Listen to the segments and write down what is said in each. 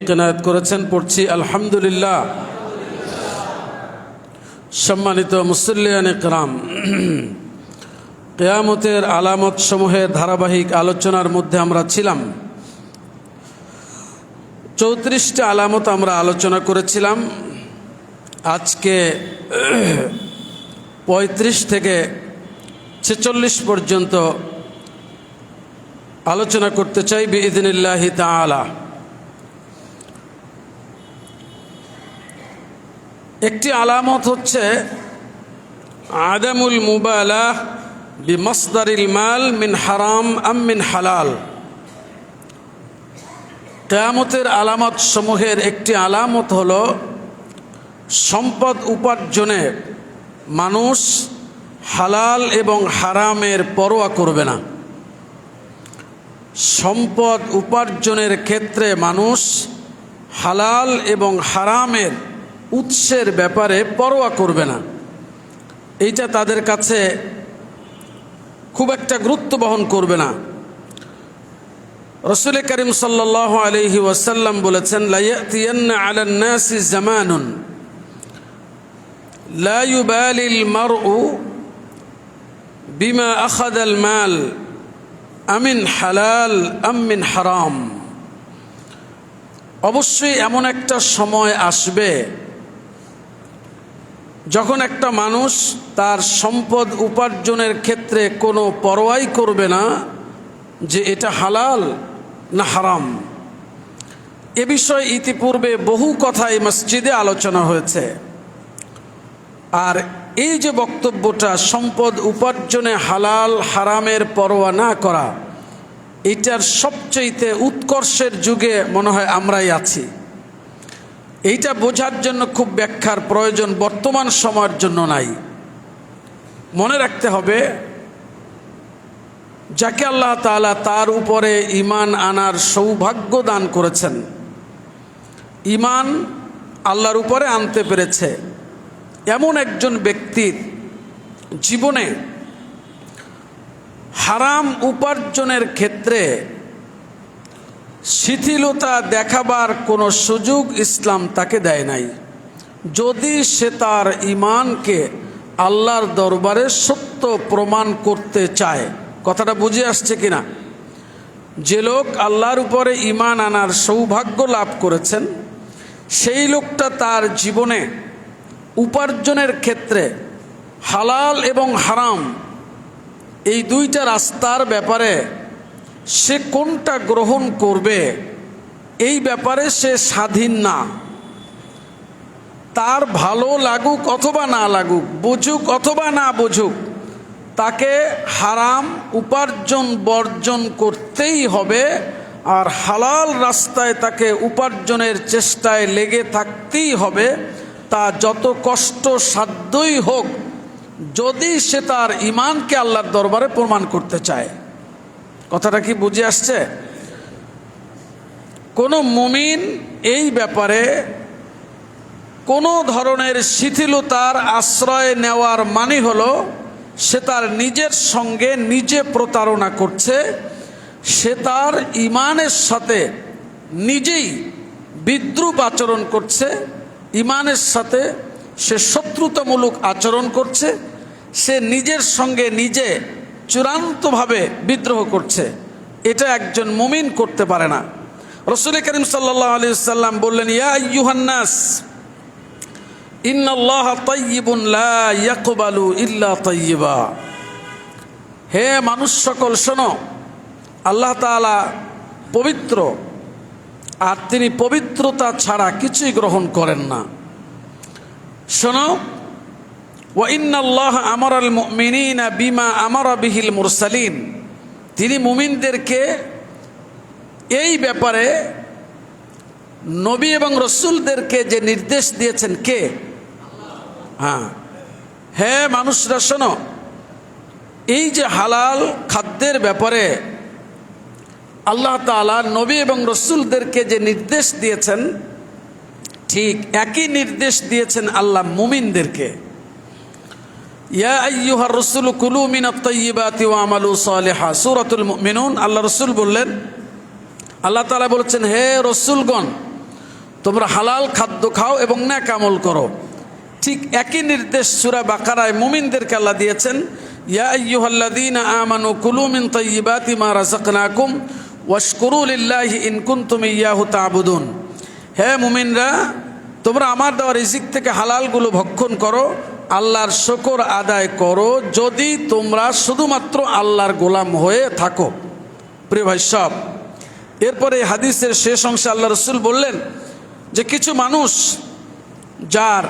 কেনায়েত করেছেন, পড়ছি আলহামদুলিল্লাহ। সম্মানিত মুসল্লিয়ানে কেরাম, কিয়ামতের আলামত সমূহের ধারাবাহিক আলোচনার মধ্যে আমরা ছিলাম। 34টা আলামত আমরা আলোচনা করেছিলাম। আজকে 35 থেকে 46 পর্যন্ত আলোচনা করতে চাই বিইذنিল্লাহি তাআলা। একটি আলামত হচ্ছে আদামুল মুবালাহ বিমাসদারিল মাল মিন হারাম আম মিন হালাল। কিয়ামতের আলামত সমূহের একটি আলামত হলো সম্পদ উপার্জনে মানুষ হালাল এবং হারামের পরোয়া করবে না। সম্পদ উপার্জনের ক্ষেত্রে মানুষ হালাল এবং হারামের উৎসের ব্যাপারে পরোয়া করবে না। এইটা তাদের কাছে খুব একটা গুরুত্ব বহন করবে না। রাসূল করিম সাল্লাল্লাহু আলাইহি ওয়াসাল্লাম বলেছেন, লা ইয়াতিয়ান্না আলান নাসি জামানুন লা ইউবালিল মারউ বিমা আখাযাল মাল আমিন হালাল আম মিন হারাম। অবশ্যই এমন একটা সময় আসবে যখন একটা মানুষ তার সম্পদ উপার্জনের ক্ষেত্রে কোনো পরোয়াই করবে না যে এটা হালাল না হারাম। এ বিষয়ে ইতিপূর্বে বহু কথা এই মসজিদে আলোচনা হয়েছে। আর এই যে বক্তব্যটা, সম্পদ উপার্জনে হালাল হারামের পরোয়া না করা, এটার সবচেয়ে উৎকর্ষের যুগে মনে হয় আমরাই আছি। এইটা বোঝার জন্য খুব ব্যাখ্যার প্রয়োজন বর্তমান সময়ের জন্য নাই। মনে রাখতে হবে, যাকে আল্লাহ তাআলা তার উপরে ঈমান আনার সৌভাগ্য দান করেছেন, ঈমান আল্লাহর উপরে আনতে পেরেছে, এমন একজন ব্যক্তির জীবনে হারাম উপার্জনের ক্ষেত্রে শিথিলতা দেখাবার কোনো সুযোগ ইসলাম তাকে দেয় নাই। যদি সে তার ঈমানকে আল্লাহর দরবারে সত্য প্রমাণ করতে চায়। কথাটা বুঝে আসছে কিনা? যে লোক আল্লাহর উপরে ঈমান আনার সৌভাগ্য লাভ করেছেন, সেই লোকটা তার জীবনে উপার্জনের ক্ষেত্রে হালাল এবং হারাম এই দুইটা রাস্তার ব্যাপারে সে কোনটা গ্রহণ করবে এই ব্যাপারে সে স্বাধীন না। তার ভালো লাগুক অথবা না লাগুক, বুঝুক অথবা না বুঝুক, তাকে হারাম উপার্জন বর্জন করতেই হবে। আর হালাল রাস্তায় তাকে উপার্জনের চেষ্টায় লেগে থাকতেই হবে, তা যত কষ্ট সাধ্যই হোক, যদি সে তার ঈমানকে আল্লাহর দরবারে প্রমাণ করতে চায়। কথাটা কি বুঝে আসছে? কোনো মুমিন এই ব্যাপারে কোনো ধরনের শিথিলতার আশ্রয় নেওয়ার মানে হলো সে তার নিজের সঙ্গে নিজে প্রতারণা করছে, সে তার ঈমানের সাথে নিজেই বিদ্রূপ আচরণ করছে, ঈমানের সাথে সে শত্রুতামূলক আচরণ করছে, সে নিজের সঙ্গে নিজে চূড়ান্তভাবে বিদ্রোহ করছে। এটা একজন মুমিন করতে পারে না। রাসূল করিম সাল্লাল্লাহু আলাইহি ওয়াসাল্লাম বললেন, ইয়া আইয়ুহান নাস ইন্নাল্লাহা তাইয়্যিবুন লা ইয়াকবালু ইল্লা তাইয়্যিবা। হে মানুষ সকল, শোনো, আল্লাহ তাআলা পবিত্র, আর তিনি পবিত্রতা ছাড়া কিছুই গ্রহণ করেন না। শোনো, ওয়া ইন্নাল্লাহা আমারাল মুমিনিনা বিমা আমারা বিহিল মুরসালিন। তিনি মুমিনদেরকে এই ব্যাপারে নবী এবং রসুলদেরকে যে নির্দেশ দিয়েছেন, কে? হে মানুষরা শোনো, এই যে হালাল খাদ্যের ব্যাপারে আল্লাহ তাআলা নবী এবং রসুলদেরকে যে নির্দেশ দিয়েছেন, ঠিক একই নির্দেশ দিয়েছেন আল্লাহ মুমিনদেরকে। ইয়া আইয়ুহার রাসূলু কুলু মিনাত তাইয়্যিবাতি ওয়া আমালু সালিহা, সূরাতুল মুমিনুন। আল্লাহ রসুল বললেন, আল্লাহ তাআলা বলেছেন, হে রসুলগণ, তোমরা হালাল খাদ্য খাও এবং নেক আমল করো। ঠিক একই নির্দেশ সূরা বাকারায় মুমিনদেরকে আল্লাহ দিয়েছেন, ইয়া আইয়ুহাল্লাযীনা আমানু কুলু মিন তাইয়্যিবাতি মা রাযাকনাকুম ওয়াশকুরু লিল্লাহি ইন কুনতুম ইয়্যাহু তা'বুদুন। হে মুমিনরা, তোমরা আমার দেওয়া রিজিক থেকে হালালগুলো ভক্ষণ করো, আল্লাহর শুকর আদায় করো যদি তোমরা শুধুমাত্র আল্লাহর গোলাম হয়ে থাকো। প্রিয় ভাই সব, এরপরে হাদিসের শেষ অংশে আল্লাহ রসুল বললেন যে কিছু মানুষ যার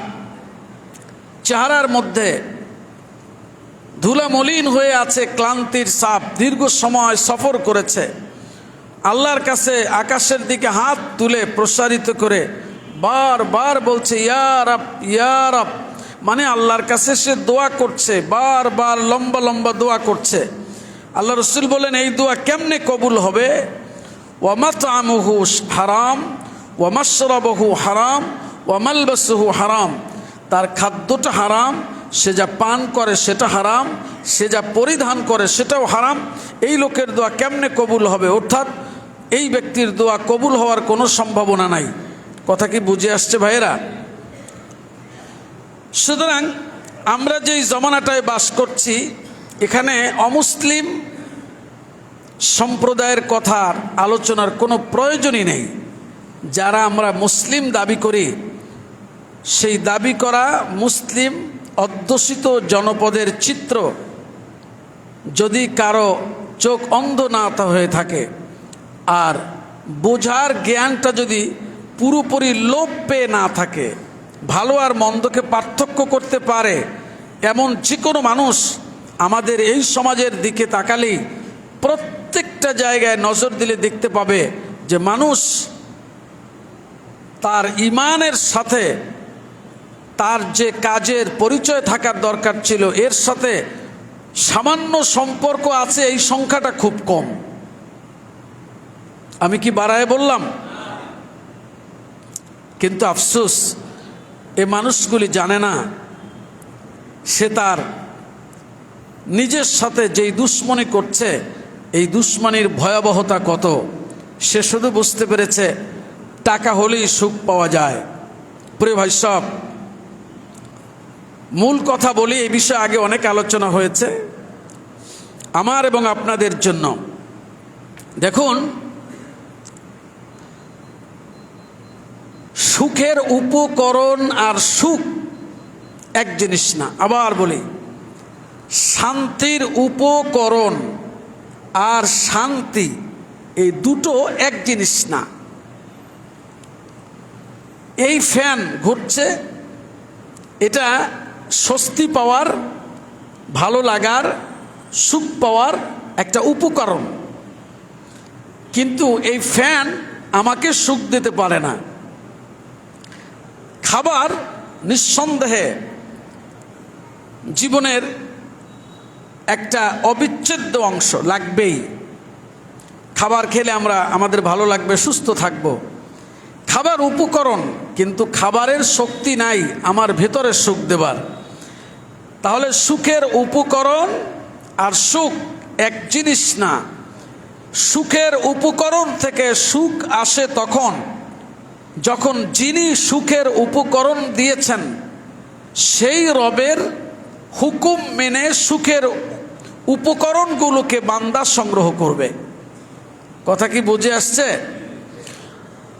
চেহারার মধ্যে ধুলা মলিন হয়ে আছে, ক্লান্তির ছাপ, দীর্ঘ সময় সফর করেছে, আল্লাহর কাছে আকাশের দিকে হাত তুলে প্রসারিত করে বারবার বলছে ইয়া রাব ইয়া রাব, মানে আল্লাহর কাছে সে দোয়া করছে, বারবার লম্বা লম্বা দোয়া করছে। আল্লাহ রসুল বলেন এই দোয়া কেমনে কবুল হবে? ওয়া মাতআমুহু হারাম ওয়া মাশরাবুহু হারাম ওয়া মালবাসুহু হারাম, তার খাদ্যটা হারাম, সে যা পান করে সেটা হারাম, সে যা পরিধান করে সেটাও হারাম। এই লোকের দোয়া কেমনে কবুল হবে? অর্থাৎ এই ব্যক্তির দোয়া কবুল হওয়ার কোনো সম্ভাবনা নাই। কথা কি বুঝে আসছে ভাইয়েরা? সুতরাং আমরা যেই জমানাটায় বাস করছি, এখানে অমুসলিম সম্প্রদায়ের কথার আলোচনার কোনো প্রয়োজনই নেই। যারা আমরা মুসলিম দাবি করি, সেই দাবি করা মুসলিম অধ্যুষিত জনপদের চিত্র যদি কারো চোখ অন্ধ না হয়ে থাকে আর বোঝার জ্ঞানটা যদি পুরোপুরি লোপ পেয়ে না থাকে, ভালো আর মন্দকে পার্থক্য করতে পারে এমন যে কোনো মানুষ আমাদের এই সমাজের দিকে তাকালেই প্রত্যেকটা জায়গায় নজর দিলে দেখতে পাবে যে মানুষ তার ঈমানের সাথে তার যে কাজের পরিচয় থাকার দরকার ছিল এর সাথে সামান্য সম্পর্ক আছে, এই সংখ্যাটা খুব কম। আমি কি বাড়ায় বললাম? কিন্তু আফসোস, এ মানুষগুলি জানে না সে তার নিজের সাথে যেই দুশ্মনী করছে এই দুশ্মনীর ভয়াবহতা কত। সে শুধু বুঝতে পেরেছে টাকা হলেই সুখ পাওয়া যায়। প্রিয় ভাই সব, মূল কথা বলি, এই বিষয়ে আগে অনেক আলোচনা হয়েছে আমার এবং আপনাদের জন্য। দেখুন, সুখের উপকরণ আর সুখ এক জিনিস না। আবার বলি, শান্তির উপকরণ আর শান্তি এই দুটো এক জিনিস না। এই ফ্যান ঘুরছে, এটা স্বস্তি পাওয়ার, ভালো লাগার, সুখ পাওয়ার একটা উপকরণ, কিন্তু এই ফ্যান আমাকে সুখ দিতে পারে না। খাবার নিঃসন্দেহে জীবনের একটা অবিচ্ছেদ্য অংশ, লাগবেই। খাবার খেলে আমরা আমাদের ভালো লাগবে, সুস্থ থাকব। খাবার উপকরণ, কিন্তু খাবারের শক্তি নাই আমার ভেতরে সুখ দেবার। তাহলে সুখের উপকরণ আর সুখ এক জিনিস না। সুখের উপকরণ থেকে সুখ আসে তখন যখন যিনি সুখের উপকরণ দিয়েছেন সেই রবের হুকুম মেনে সুখের উপকরণগুলোকে বান্দা সংগ্রহ করবে। কথা কি বুঝে আসছে?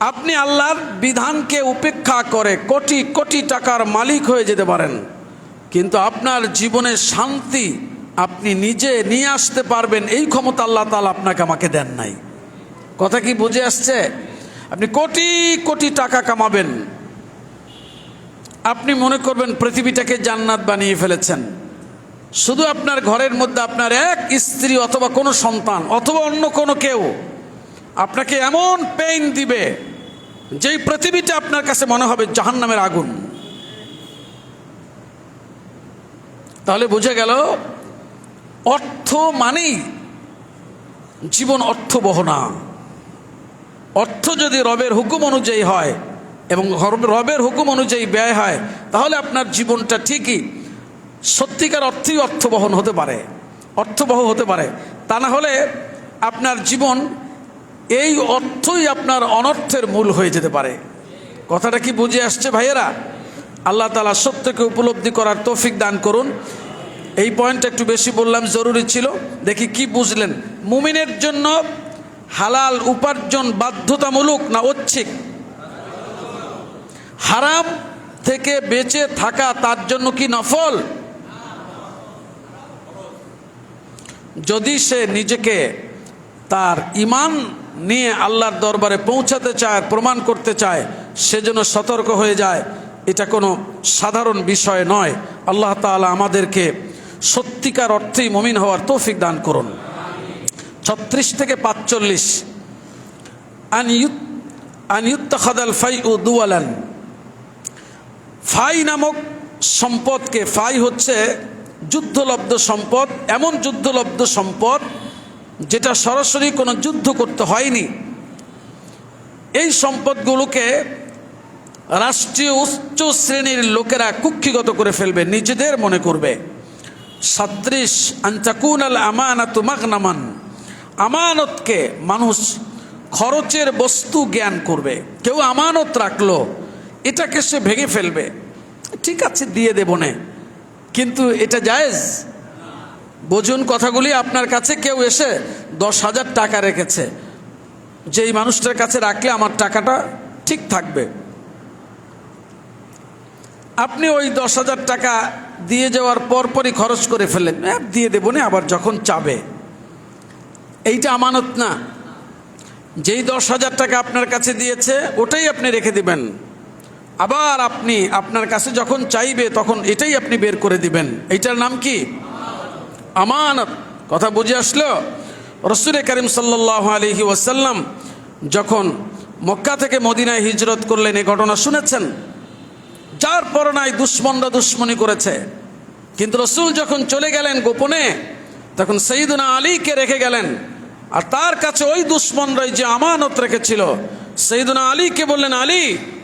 আপনি আল্লাহর বিধানকে উপেক্ষা করে কোটি কোটি টাকার মালিক হয়ে যেতে পারেন, কিন্তু আপনার জীবনের শান্তি আপনি নিজে নিয়ে আসতে পারবেন এই ক্ষমতা আল্লাহ তাআলা আপনাকে আমাকে দেন নাই। কথা কি বুঝে আসছে? আপনি কোটি কোটি টাকা কামাবেন, আপনি মনে করবেন পৃথিবীটাকে জান্নাত বানিয়ে ফেলেছেন। শুধু আপনার ঘরের মধ্যে আপনার এক স্ত্রী অথবা কোনো সন্তান অথবা অন্য কোনো কেউ আপনাকে এমন পেইন দিবে যেই পৃথিবীটা আপনার কাছে মনে হবে জাহান্নামের আগুন। তাহলে বুঝে গেল অর্থ মানেই জীবন অর্থবহ না। অর্থ যদি রবের হুকুম অনুযায়ী হয় এবং রবের হুকুম অনুযায়ী ব্যয় হয় তাহলে আপনার জীবনটা ঠিকই সত্যিকার অর্থেই অর্থবহন হতে পারে, অর্থবহ হতে পারে। তা না হলে আপনার জীবন এই অর্থই আপনার অনর্থের মূল হয়ে যেতে পারে। কথাটা কি বুঝে আসছে ভাইয়েরা? আল্লাহ তাআলা সত্যকে উপলব্ধি করার তৌফিক দান করুন। এই পয়েন্টটা একটু বেশি বললাম, জরুরি ছিল। দেখি কি বুঝলেন। মুমিনের জন্য হালাল উপার্জন বাধ্যতামূলক না ঐচ্ছিক? হারাম থেকে বেঁচে থাকা তার জন্য কি নফল? যদি সে নিজেকে তার ঈমান নিয়ে আল্লাহর দরবারে পৌঁছাতে চায়, প্রমাণ করতে চায়, সেজন্য সতর্ক হয়ে যায়। এটা কোনো সাধারণ বিষয় নয়। আল্লাহ তাআলা আমাদেরকে সত্যিকার অর্থেই মুমিন হওয়ার তৌফিক দান করুন। 36 থেকে 45 আন ইউত্তাখাযাল ফাইউ দুওয়ালান। ফাই নামক সম্পদকে, ফাই হচ্ছে যুদ্ধলব্ধ সম্পদ, এমন যুদ্ধলব্ধ সম্পদ যেটা সরাসরি কোনো যুদ্ধ করতে হয়নি। এই সম্পদগুলোকে রাষ্ট্রীয় উচ্চ শ্রেণীর লোকেরা কুক্ষিগত করে ফেলবে, নিজেদের মনে করবে। 37 আন তাকুনাল আমানাতু মাগনামান। আমানতকে মানুষ খরচের বস্তু জ্ঞান করবে। কেউ আমানত রাখলো, এটাকে সে ভেঙে ফেলবে। ঠিক আছে, দিয়ে দেব না, কিন্তু এটা জায়েজ? বুঝুন কথাগুলি। আপনার কাছে কেউ এসে 10,000 টাকা রেখেছে, যে এই মানুষটার কাছে রাখলে আমার টাকাটা ঠিক থাকবে। আপনি ওই 10,000 টাকা দিয়ে যাওয়ার পরপরই খরচ করে ফেললেন, দিয়ে দেব না, আবার যখন চাবে। এইটা আমানত না। যেই 10,000 টাকা আপনার কাছে দিয়েছে ওটাই আপনি রেখে দিবেন, আবার আপনি আপনার কাছে যখন চাইবে তখন এটাই আপনি বের করে দিবেন। এইটার নাম কি? আমানত। কথা বুঝে আসলো? রাসূল করিম সাল্লাল্লাহু আলাইহি ওয়াসাল্লাম যখন মক্কা থেকে মদিনায় হিজরত করলেন, এই ঘটনা শুনেছেন। যার পরনায় দুশ্মনরা দুশ্মনী করেছে, কিন্তু রাসূল যখন চলে গেলেন গোপনে, তখন সাইয়্যিদুনা আলীকে রেখে গেলেন। আর তার কাছে ওই দুশ্মনরাই যে আমানত রেখেছিল, সাইয়্যিদুনা আলীকে বললেন, আলী,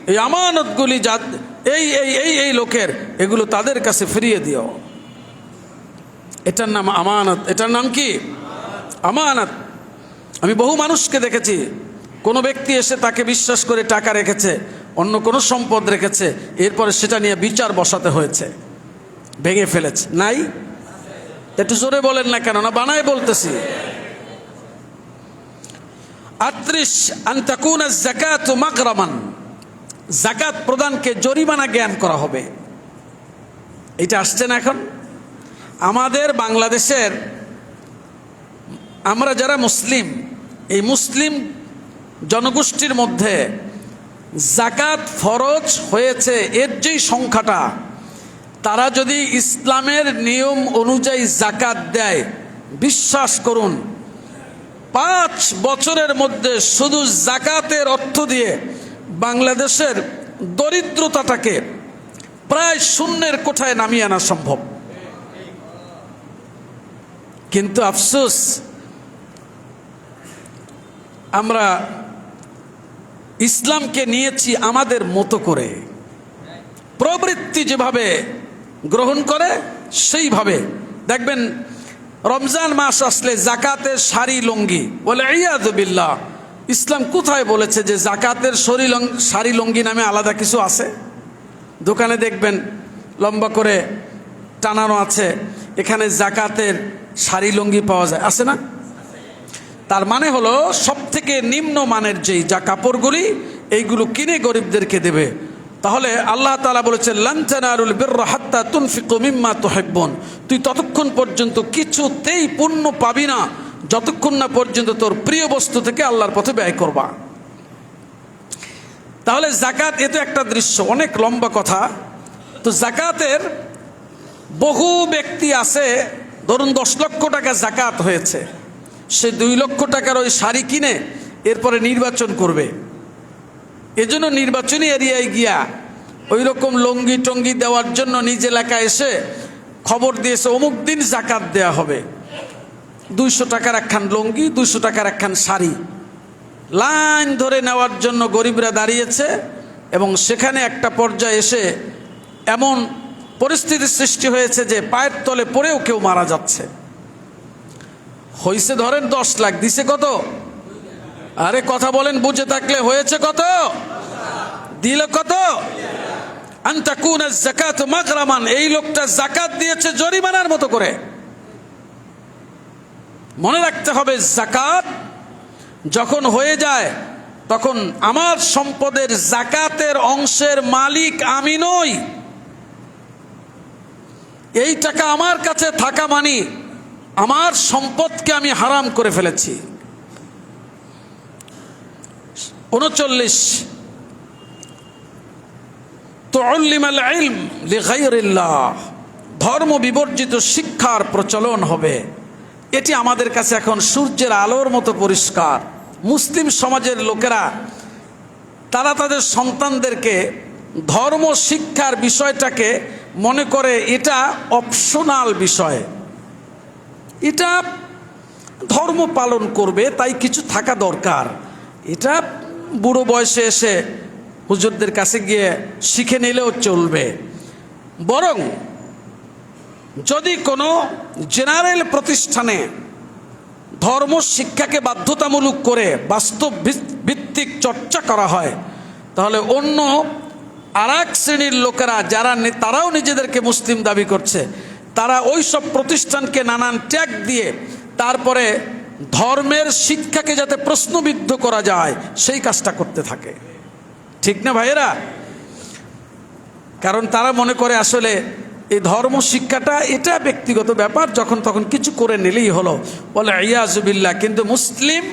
এই আমানতগুলি যা এই এই এই এই লোকের, এগুলো তাদের কাছে ফিরিয়ে দিও। এটার নাম আমানত। এটার নাম কি? আমানত। আমি বহু মানুষকে দেখেছি, কোনো ব্যক্তি এসে তাকে বিশ্বাস করে টাকা রেখেছে, অন্য কোনো সম্পদ রেখেছে, এরপরে সেটা নিয়ে বিচার বসাতে হয়েছে, ভেঙে ফেলেছে। নাই? একটু জোরে বলেন না কেন? না বানায় বলতেছি। 38 আন তাকুনা যাকাতু মাগরামান। যাকাত প্রদানকে জরিমানা জ্ঞান করা হবে। এটা আসছে না এখন? আমাদের বাংলাদেশের আমরা যারা মুসলিম, এই মুসলিম জনগোষ্ঠীর মধ্যে যাকাত ফরজ হয়েছে এর যেই সংখ্যাটা, তারা যদি ইসলামের নিয়ম অনুযায়ী যাকাত দেয়, বিশ্বাস করুন 5 বছরের মধ্যে শুধু যাকাতের অর্থ দিয়ে বাংলাদেশের দরিদ্রতাটাকে প্রায় শূন্যের কোঠায় নামিয়ে আনা সম্ভব। কিন্তু আফসোস, আমরা ইসলামকে নিয়েছি আমাদের মতো করে, প্রবৃত্তি যেভাবে গ্রহণ করে সেইভাবে। দেখবেন রমজান মাস আসলে জাকাতের শাড়ি লুঙ্গি বলে, ইয়াযু বিল্লাহ। ইসলাম কোথায় বলেছে যে জাকাতের শাড়ি লুঙ্গি নামে আলাদা কিছু আছে? দোকানে দেখবেন লম্বা করে টানানো আছে, এখানে জাকাতের শাড়ি লুঙ্গি পাওয়া যায়, আছে না? তার মানে হলো সব থেকে নিম্ন মানের যেই যা কাপড়গুলি, এইগুলো কিনে গরিবদেরকে দেবে। তাহলে আল্লাহ তাআলা বলেছেন, লান তানালুল বিররা হাত্তা তুনফিকু মিম্মা তুহিব্বুন। তুই ততক্ষণ পর্যন্ত কিছুতেই পুণ্য পাবি না যতক্ষণ না পর্যন্ত তোর প্রিয় বস্তু থেকে আল্লাহর পথে ব্যয় করবা। তাহলে যাকাত, এ তো একটা দৃশ্য, অনেক লম্বা কথা। তো যাকাতের বহু ব্যক্তি আছে, ধরুন 10 লক্ষ টাকা যাকাত হয়েছে, সে 2 লক্ষ টাকার ওই শাড়ি কিনে এরপরে নির্বাচন করবে। এজন্য নির্বাচনী এরিয়ায় গিয়া ওই রকম লঙ্গি টঙ্গি দেওয়ার জন্য নিজ এলাকায় এসে খবর দিয়েছে অমুক দিন যাকাত দেয়া হবে। 200 টাকার একখান লঙ্গি, 200 টাকার একখান শাড়ি লাইন ধরে নেওয়ার জন্য গরিবরা দাঁড়িয়েছে। এবং সেখানে একটা পর্যায়ে এসে এমন পরিস্থিতির সৃষ্টি হয়েছে যে পায়ের তলে পড়েও কেউ মারা যাচ্ছে। হয়েছে ধরেন 10 লাখ, দিছে কত? আরে কথা বলেন বুঝে থাকলে, হয়েছে কত? দিল কত? আন তাকুনা যাকাতু মাগরামান, এই লোকটা যাকাত দিয়েছে জরিমানার মতো করে। মনে রাখতে হবে, যাকাত যখন হয়ে যায় তখন আমার সম্পদের যাকাতের অংশের মালিক আমি নই। এই টাকা আমার কাছে থাকা মানে আমার সম্পদকে আমি হারাম করে ফেলেছি। 39 তুআল্লিমাল ইলম লিগাইরিল্লাহ, ধর্ম বিবর্জিত শিক্ষার প্রচলন হবে। এটি আমাদের কাছে এখন সূর্যের আলোর মতো পরিষ্কার। মুসলিম সমাজের লোকেরা তারা তাদের সন্তানদেরকে ধর্ম শিক্ষার বিষয়টাকে মনে করে এটা অপশনাল বিষয়, এটা ধর্ম পালন করবে তাই কিছু থাকা দরকার, এটা বুড়ো বয়সে এসে হুজুরদের কাছে গিয়ে শিখে নিলেও চলবে। বরং যদি কোনো জেনারেল প্রতিষ্ঠানে ধর্ম শিক্ষাকে বাধ্যতামূলক করে বাস্তব ভিত্তিক চর্চা করা হয়, তাহলে অন্য আর এক শ্রেণীর লোকেরা যারা তারাও নিজেদেরকে মুসলিম দাবি করছে, তারা ওই সব প্রতিষ্ঠানকে নানান ট্যাগ দিয়ে তারপরে ধর্মের শিক্ষাকে যাতে প্রশ্নবিদ্ধ করা যায় সেই কাজটা করতে থাকে। ঠিক না ভাইয়েরা? কারণ তারা মনে করে আসলে এই ধর্ম শিক্ষাটা এটা ব্যক্তিগত ব্যাপার, যখন তখন কিছু করে নিলেই হলো, বলে ইয়াযু বিল্লাহ। কিন্তু মুসলিম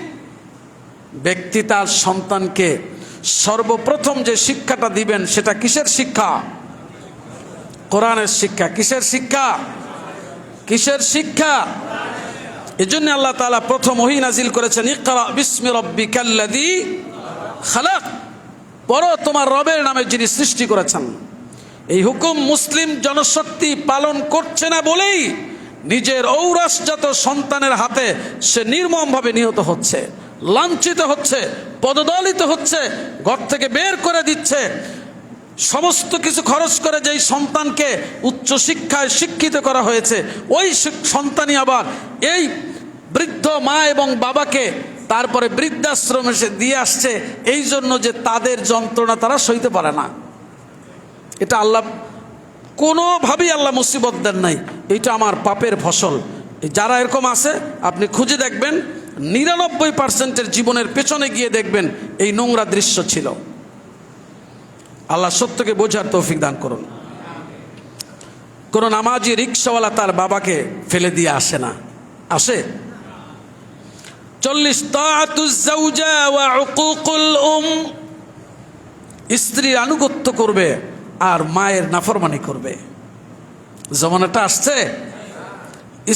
ব্যক্তি তার সন্তানকে সর্বপ্রথম যে শিক্ষাটা দিবেন সেটা কিসের শিক্ষা? কোরআনের শিক্ষা। কিসের শিক্ষা? কিসের শিক্ষা? এজন্য আল্লাহ তাআলা প্রথম ওহী নাজিল করেছেন, ইকরা বিসমি রাব্বিকাল্লাযী খালাক, পড়ো তোমার রবের নামে যিনি সৃষ্টি করেছেন। এই হুকুম মুসলিম জনশক্তি পালন করছে না বলেই নিজের ঔরসজাত সন্তানের হাতে সে নির্মমভাবে নিহত হচ্ছে, লাঞ্ছিত হচ্ছে, পদদলিত হচ্ছে, ঘর থেকে বের করে দিচ্ছে। সমস্ত কিছু খরচ করে যেই সন্তানকে উচ্চশিক্ষায় শিক্ষিত করা হয়েছে, ওই সন্তানই আবার এই বৃদ্ধ মা এবং বাবাকে তারপরে বৃদ্ধাশ্রমে সে দিয়ে আসছে, এই জন্য যে তাদের যন্ত্রণা তারা সইতে পারে না। এটা আল্লাহ কোনোভাবেই আল্লাহ মুসিবত দেন নাই, এটা আমার পাপের ফসল। যারা এরকম আছে আপনি খুঁজে দেখবেন, 99% জীবনের পেছনে গিয়ে দেখবেন এই নোংরা দৃশ্য ছিল। আল্লাহ সত্যকে বোঝার তৌফিক দান করুন। কোন নামাজি রিক্সাওয়ালা তার বাবাকে ফেলে দিয়ে আসে না, আসে? 40 তাআতুজ যাওজা ওয়া উকুকুল স্ত্রীর আনুগত্য করবে আর মায়ের নাফরমানি করবে। জমানাটা আসছে,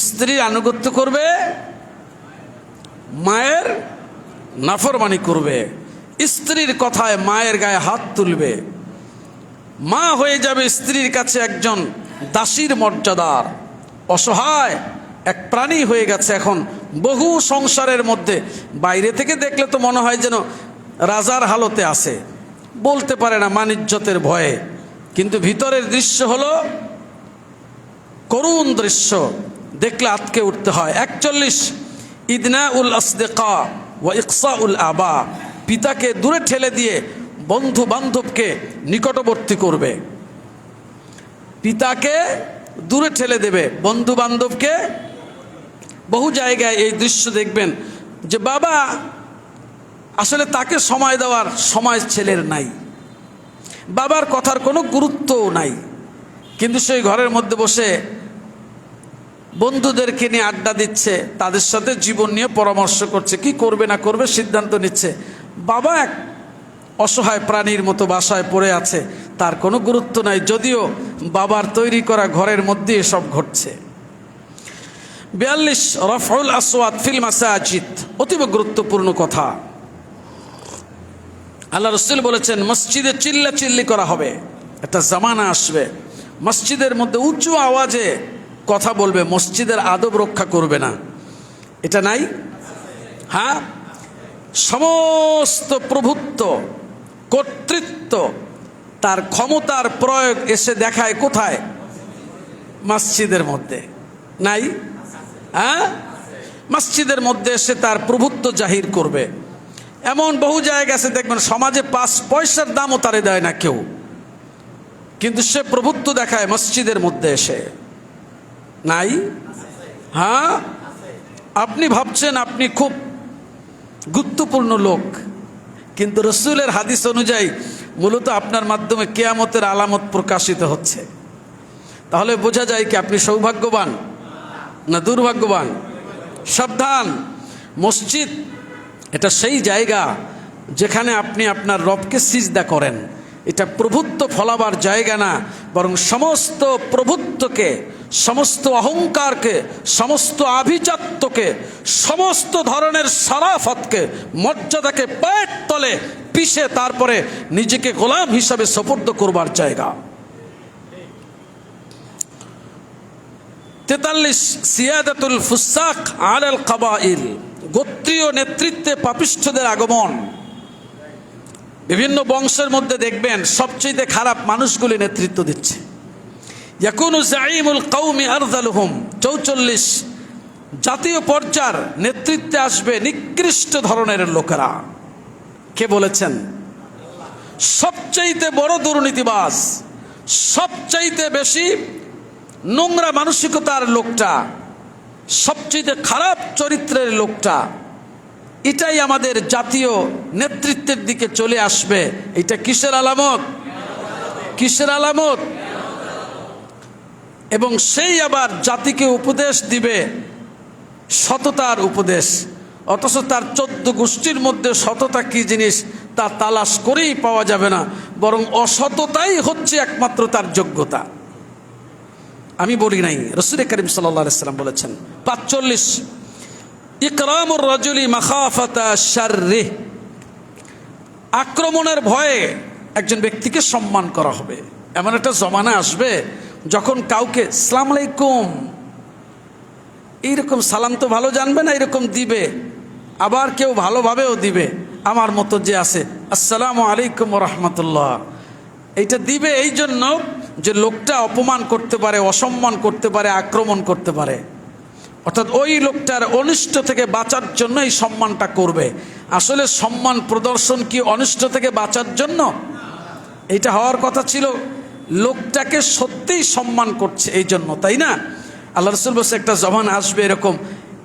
স্ত্রীর আনুগত্য করবে, মায়ের নাফরমানি করবে, স্ত্রীর কথায় মায়ের গায়ে হাত তুলবে, মা হয়ে যাবে স্ত্রীর কাছে একজন দাসীর মর্যাদার, অসহায় এক প্রাণী হয়ে গেছে। এখন বহু সংসারের মধ্যে বাইরে থেকে দেখলে তো মনে হয় যেন রাজার হালতে আছে, বলতে পারে না মানিজ্যতের ভয়ে, কিন্তু ভিতরের দৃশ্য হলো করুণ দৃশ্য, দেখলে আটকে উঠতে হয়। 41 ইদনাউল আসদিকা ওয়া ইকসাউল আবা, পিতাকে দূরে ঠেলে দিয়ে বন্ধু বান্ধবকে নিকটবর্তী করবে, পিতাকে দূরে ঠেলে দেবে, বন্ধু বান্ধবকে। বহু জায়গায় এই দৃশ্য দেখবেন যে বাবা আসলে তাকে সময় দেওয়ার সময় ছেলের নাই, বাবার কথার কোনো গুরুত্বও নাই, কিন্তু সেই ঘরের মধ্যে বসে বন্ধুদেরকে নিয়ে আড্ডা দিচ্ছে, তাদের সাথে জীবন নিয়ে পরামর্শ করছে, কি করবে না করবে সিদ্ধান্ত নিচ্ছে। বাবা এক অসহায় প্রাণীর মতো বাসায় পড়ে আছে, তার কোনো গুরুত্ব নাই, যদিও বাবার তৈরি করা ঘরের মধ্যে এসব ঘটছে। 42 রফউল আসওয়াত ফিল মাসাজিদ, অতীব গুরুত্বপূর্ণ কথা। আল্লাহ রাসূল বলেছেন মসজিদে চিল্লাচিল্লি করা হবে, একটা জামানা আসবে মসজিদের মধ্যে উঁচু আওয়াজে কথা বলবে, মসজিদের আদব রক্ষা করবে না, এটা নাই? হ্যাঁ, সমস্ত প্রভুত্ব কর্তৃত্ব তার ক্ষমতার প্রয়োগ এসে দেখায় কোথায়? মসজিদের মধ্যে, নাই? হ্যাঁ, মসজিদের মধ্যে এসে তার প্রভুত্ব জাহির করবে। এমন বহু জায়গা আছে দেখবেন সমাজে 5 পয়সার দামও তারে দেয় না কেউ, কিন্তু সে প্রভুত্ব দেখায় মসজিদের মধ্যে এসে। নাই? হ্যাঁ, আপনি ভাবছেন আপনি খুব গুরুত্বপূর্ণ লোক, কিন্তু রসুলের হাদিস অনুযায়ী মূলত আপনার মাধ্যমে কিয়ামতের আলামত প্রকাশিত হচ্ছে। তাহলে বোঝা যায় কি আপনি সৌভাগ্যবান না দুর্ভাগ্যবান? সাবধান, মসজিদ এটা সেই জায়গা যেখানে আপনি আপনার রবকে সিজদা করেন। এটা প্রভুত্ব ফলাবার জায়গা না, বরং সমস্ত প্রভুত্বকে, সমস্ত অহংকারকে, সমস্ত আভিজাত্যকে, সমস্ত ধরনের সারাফতকে, মর্যাদাকে পায়ের তলে পিষে তারপরে নিজেকে গোলাম হিসাবে সুপুর্দ করবার জায়গা। 43 সিয়াদাতুল ফুসাক আলাল কাবাইল, গোত্রীয় নেতৃত্বে পাপিষ্ঠদের আগমন। বিভিন্ন বংশের মধ্যে দেখবেন সবচেয়ে খারাপ মানুষগুলি নেতৃত্ব দিচ্ছে। ইয়াকুনু জাইমুল কওমি আরযালুহুম, 44 জাতীয় পর্যায়ের নেতৃত্বে আসবে নিকৃষ্ট ধরনের লোকেরা। কে বলেছেন? সবচাইতে বড় দুর্নীতিবাজ, সবচাইতে বেশি নোংরা মানসিকতার লোকটা, সবচেয়ে খারাপ চরিত্রের লোকটা, এটাই আমাদের জাতীয় নেতৃত্বের দিকে চলে আসবে। এটা কিসের আলামত? কিসের আলামত? এবং সেই আবার জাতিকে উপদেশ দিবে সততার উপদেশ, অথচ তার 14 গোষ্ঠীর মধ্যে সততা কি জিনিস তা তালাশ করেই পাওয়া যাবে না, বরং অসততাই হচ্ছে একমাত্র তার যোগ্যতা। আমি বলি নাই, রাসূল করিম সাল্লাল্লাহু আলাইহি ওয়াসাল্লাম বলেছেন। 45 ইকরামুর রাজুলি মাখাফাতা শাররি, আক্রমণের ভয়ে একজন ব্যক্তিকে সম্মান করা হবে। এমন একটা জমানা আসবে যখন কাউকে আসসালামু আলাইকুম, এইরকম সালাম তো ভালো জানবে না, এরকম দিবে, আবার কেউ ভালোভাবেও দিবে। আমার মতো যে আছে আসসালামু আলাইকুম ওয়া রাহমাতুল্লাহ, এইটা দিবে এই জন্য যে লোকটা অপমান করতে পারে, অসম্মান করতে পারে, আক্রমণ করতে পারে। অর্থাৎ ওই লোকটার অনিষ্ট থেকে বাঁচার জন্য এই সম্মানটা করবে। আসলে সম্মান প্রদর্শন কি অনিষ্ট থেকে বাঁচার জন্য? এইটা হওয়ার কথা ছিল লোকটাকে সত্যিই সম্মান করছে এই জন্য, তাই না? আল্লাহ রাসূল বলছে একটা জমানা আসবে এরকম।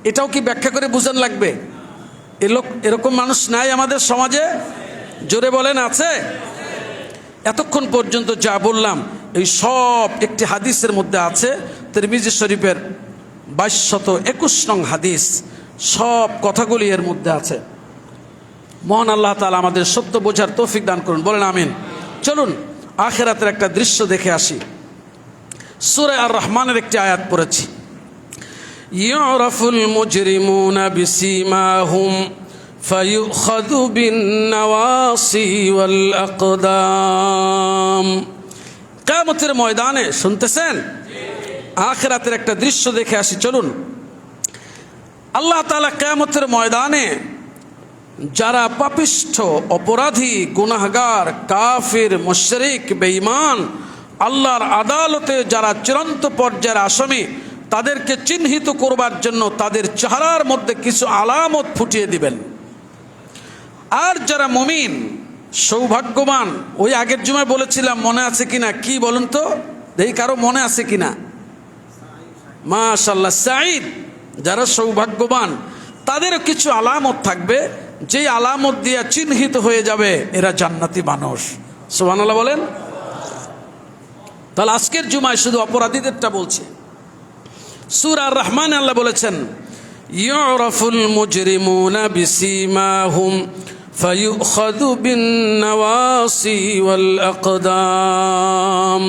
এটাও কি ব্যাখ্যা করে বুঝান লাগবে? এরকম মানুষ নাই আমাদের সমাজে? জোরে বলেন, আছে? এতক্ষণ পর্যন্ত যা বললাম এই সব একটি হাদিসের মধ্যে আছে, তিরমিজি শরীফের 2221 নং হাদিস। সব কথাগুলি এর মধ্যে আছে। মহান আল্লাহ তাআলা আমাদের সত্য বোঝার তৌফিক দান করুন, বলেন আমিন। চলুন আখিরাতের একটা দৃশ্য দেখে আসি। সূরা আর রহমানের একটি আয়াত পড়েছি, ইউরাফুল মুজরিমুনা বিসীমাহুম ফায়ুখাযু বিন-নাওয়াসি ওয়াল আকদাম। কিয়ামতের ময়দানে, শুনতেছেন? আখিরাতের একটা দৃশ্য দেখে আসি, চলুন। আল্লাহ তাআলা কিয়ামতের ময়দানে যারা পাপিষ্ঠ, অপরাধী, গুনাহগার, কাফির, মুশরিক, বেঈমান, আল্লাহর আদালতে যারা চূড়ান্ত পর্যায়ের আসামি, তাদেরকে চিহ্নিত করবার জন্য তাদের চেহারার মধ্যে কিছু আলামত ফুটিয়ে দিবেন। আর যারা মুমিন, সৌভাগ্যবান, ওই আগের জুমায় বলেছিলাম, মনে আছে কিনা? কি বলুন তো দেখি, কারো মনে আছে কিনা? মাশাআল্লাহ, সাঈদ, যারা সৌভাগ্যবান তাদেরও কিছু আলামত থাকবে, যে আলামত দিয়ে চিহ্নিত হয়ে যাবে এরা জান্নাতি মানুষ। সুবহানাল্লাহ বলেন। তাহলে আজকের জুমায় শুধু অপরাধীদেরটা বলছে। সূরা আর রহমানে আল্লাহ বলেছেন, ইউরাফুল মুজরিমুনা বিসীমাহুম ফায়ুখাযু বিন-নাওয়াসি ওয়াল আকদাম।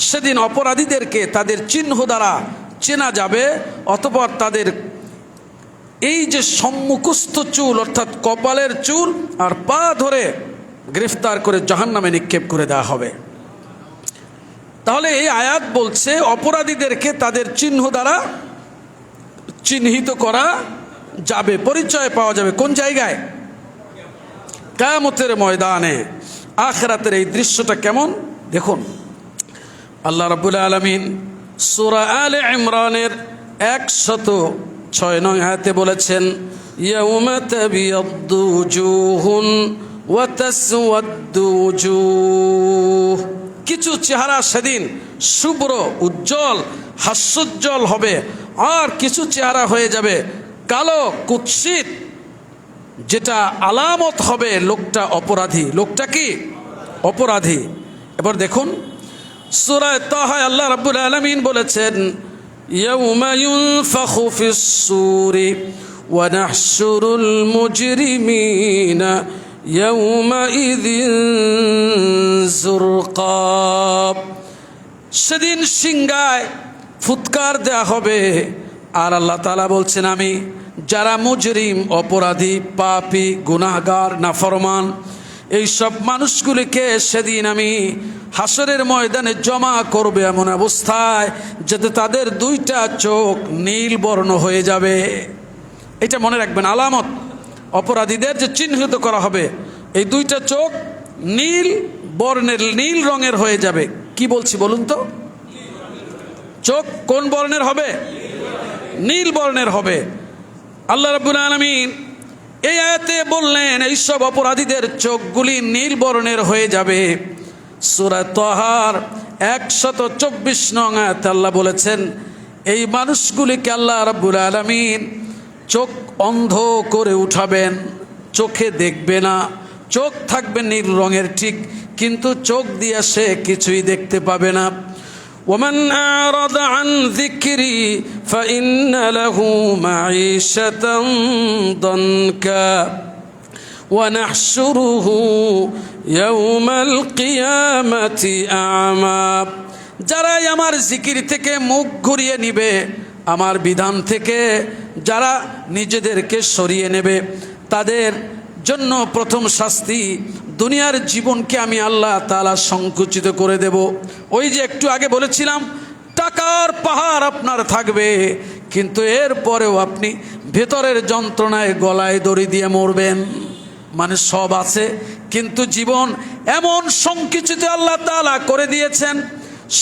সেদিন অপরাধীদেরকে তাদের চিহ্ন দ্বারা চেনা যাবে, অতঃপর তাদের এই যে সম্মুখস্থ চুল অর্থাৎ কপালের চুল আর পা ধরে গ্রেফতার করে জাহান্নামে নিক্ষেপ করে দেওয়া হবে। তাহলে এই আয়াত বলছে অপরাধীদেরকে তাদের চিহ্ন দ্বারা চিহ্নিত করা যাবে, পরিচয় পাওয়া যাবে। কোন জায়গায়? কিয়ামতের ময়দানে। আখিরাতের এই দৃশ্যটা কেমন দেখুন। আল্লাহ রাব্বুল আলামিন সূরা আলে ইমরানের 106 নং আয়াতে বলেছেন, ইয়াউমা তাবিয়াদ্দু ওজুহুন ওয়া তাসওয়াদ্দু ওজুহ। কিছু চেহারা সেদিন শুভ্র উজ্জ্বল হাস্যোজ্জ্বল হবে, আর কিছু চেহারা হয়ে যাবে কালো কুৎসিত, যেটা আলামত হবে লোকটা অপরাধী। লোকটা কি? অপরাধী। এবার দেখুন সূরা তাহা আল্লাহ রাব্বুল আলামিন বলেছেন, ইয়াউমা ইউনফাখু ফিস-সূরি ওয়া নাহশুরুল মুজরিমিনা ইয়াউমাইযিন যুরকা। সেদিন সিংহায় ফুৎকার দেয়া হবে, আর আল্লাহ তাআলা বলছেন আমি যারা মুজরিম অপরাধী পাপী গুনাহগার নাফরমান এই সব মানুষগুলিকে সেদিন আমি হাসরের ময়দানে জমা করবে এমন অবস্থায় যাতে তাদের দুইটা চোখ নীল বর্ণ হয়ে যাবে। এটা মনে রাখবেন, আলামত অপরাধীদের যে চিহ্নিত করা হবে, এই দুইটা চোখ নীল বর্ণের, নীল রঙের হয়ে যাবে। কি বলছি বলুন তো? চোখ কোন বর্ণের হবে? নীল বর্ণের হবে। আল্লাহ রাব্বুল আলামিন এই আয়াতে বললেন এইসব অপরাধীদের চোখগুলি নীল বর্ণের হয়ে যাবে। সূরা তাহার 124 নং আয়াতে আল্লাহ বলেছেন এই মানুষগুলিকে আল্লাহ রাব্বুল আলামিন চোখ অন্ধ করে উঠাবেন, চোখে দেখবে না, চোখ থাকবে নীল রঙের ঠিক, কিন্তু চোখ দিয়ে সে কিছুই দেখতে পাবে না। ومن أعرض عن ذكري فإن له معيشة ضنكا ونحشره يوم القيامة أعمى। যারাই আমার জিকির থেকে মুখ ঘুরিয়ে নিবে, আমার বিধান থেকে যারা নিজেদেরকে সরিয়ে নেবে, তাদের জন্য প্রথম শাস্তি দুনিয়ার জীবনকে আমি আল্লাহ তাআলা সংকুচিত করে দেব। ওই যে একটু আগে বলেছিলাম টাকার পাহাড় আপনার থাকবে, কিন্তু এরপরেও আপনি ভেতরের যন্ত্রণায় গলায় দড়ি দিয়ে মরবেন। মানে সব আছে, কিন্তু জীবন এমন সংকুচিত আল্লাহ তাআলা করে দিয়েছেন।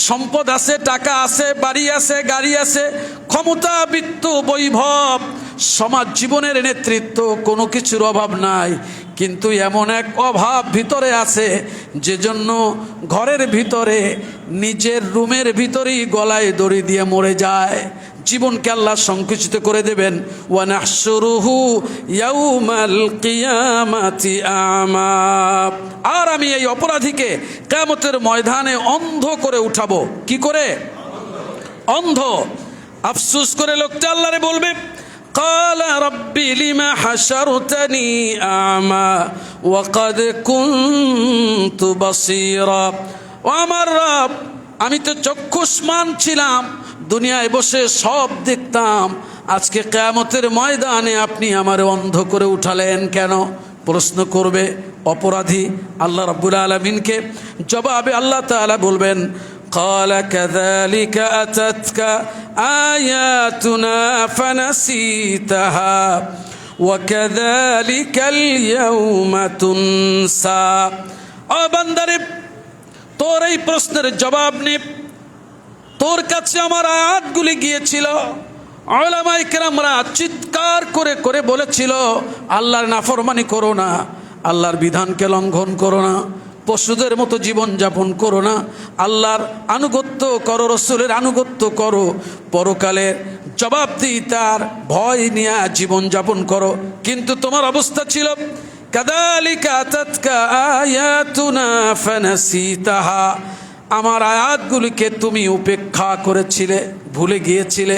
সম্পদ আছে, টাকা আছে, বাড়ি আছে, গাড়ি আছে, ক্ষমতা বৃত্ত বৈভব, সমাজ জীবনের নেতৃত্ব, কোনো কিছুর অভাব নাই, কিন্তু এমন এক অভাব ভিতরে আছে যে জন্য ঘরের ভিতরে নিজের রুমের ভিতরেই গলায় দড়ি দিয়ে মরে যায়। জীবনকে আল্লাহ সংকুচিত করে দেবেন। ওয়া নাহশুরুহু ইয়াউমাল কিয়ামাতি আমা। আর আমি এই অপরাধীকে কিয়ামতের ময়দানে অন্ধ করে উঠাবো। কি করে? অন্ধ। আফসোস করে লোকটা আল্লাহরে বলবে, قال رب لما حشرتني أعمى وقد كنت بصيرا। ও আমার রব, আমি তো চক্ষুষ্মান ছিলাম, দুনিয়ায় বসে সব দেখতাম, আজকে কিয়ামতের ময়দানে আপনি আমারে অন্ধ করে উঠালেন কেন? প্রশ্ন করবে অপরাধী আল্লাহ রাব্বুল আলামিনকে। জবাবে আল্লাহ তাআলা বলবেন, قال كذلك أتتك آياتنا فنسيتها وكذلك اليوم تنسى। ও বান্দারে, তোর এই প্রশ্নের জবাব নে। তোর কাছে আমার আয়াতগুলি গিয়েছিল, উলামায়ে কেরামরা চিৎকার করে করে বলেছিল আল্লাহর নাফরমানি করো না, আল্লাহর বিধানকে লঙ্ঘন করো না, পশুদের মতো জীবন যাপন করো না, আল্লাহর আনুগত্য করো, রসুলের আনুগত্য করো, পরকালের জবাবদিহিতার ভয় নিয়ে জীবন যাপন করো। কিন্তু তোমার অবস্থা ছিল কাযালিকা আতাতকা আয়াতুনা ফানাসিতাহা। আমার আয়াতগুলিকে তুমি উপেক্ষা করেছিলে, ভুলে গিয়েছিলে,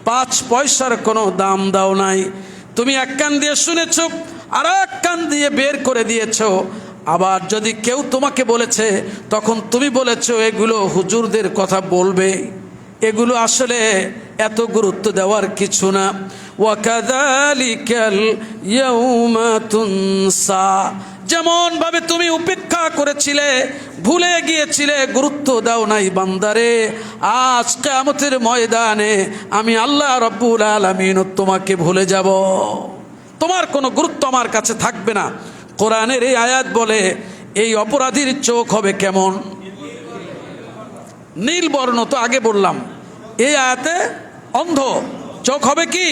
5 পয়সার কোনো দাম দাও নাই। তুমি এক কান দিয়ে শুনেছো, আর এক কান দিয়ে বের করে দিয়েছো। আবার যদি কেউ তোমাকে বলেছে, তখন তুমি বলেছো এগুলো হুজুরদের কথা বলবে, এগুলো আসলে এত গুরুত্ব দেওয়ার কিছু না। ওয়াকাযালিকাল ইয়াউমা তুনসা। যেমন ভাবে তুমি উপেক্ষা করেছিলে, ভুলে গিয়েছিলে, গুরুত্ব দাও নাই বান্দারে, আজ কিয়ামতের ময়দানে আমি আল্লাহ রাব্বুল আলামিন তোমাকে ভুলে যাব, তোমার কোনো গুরুত্ব আমার কাছে থাকবে না। কোরআনের এই আয়াত বলে এই অপরাধীর চোখ হবে কেমন? নীল বর্ণ। তো আগে বললাম এই আয়াতে অন্ধ, চোখ হবে কি?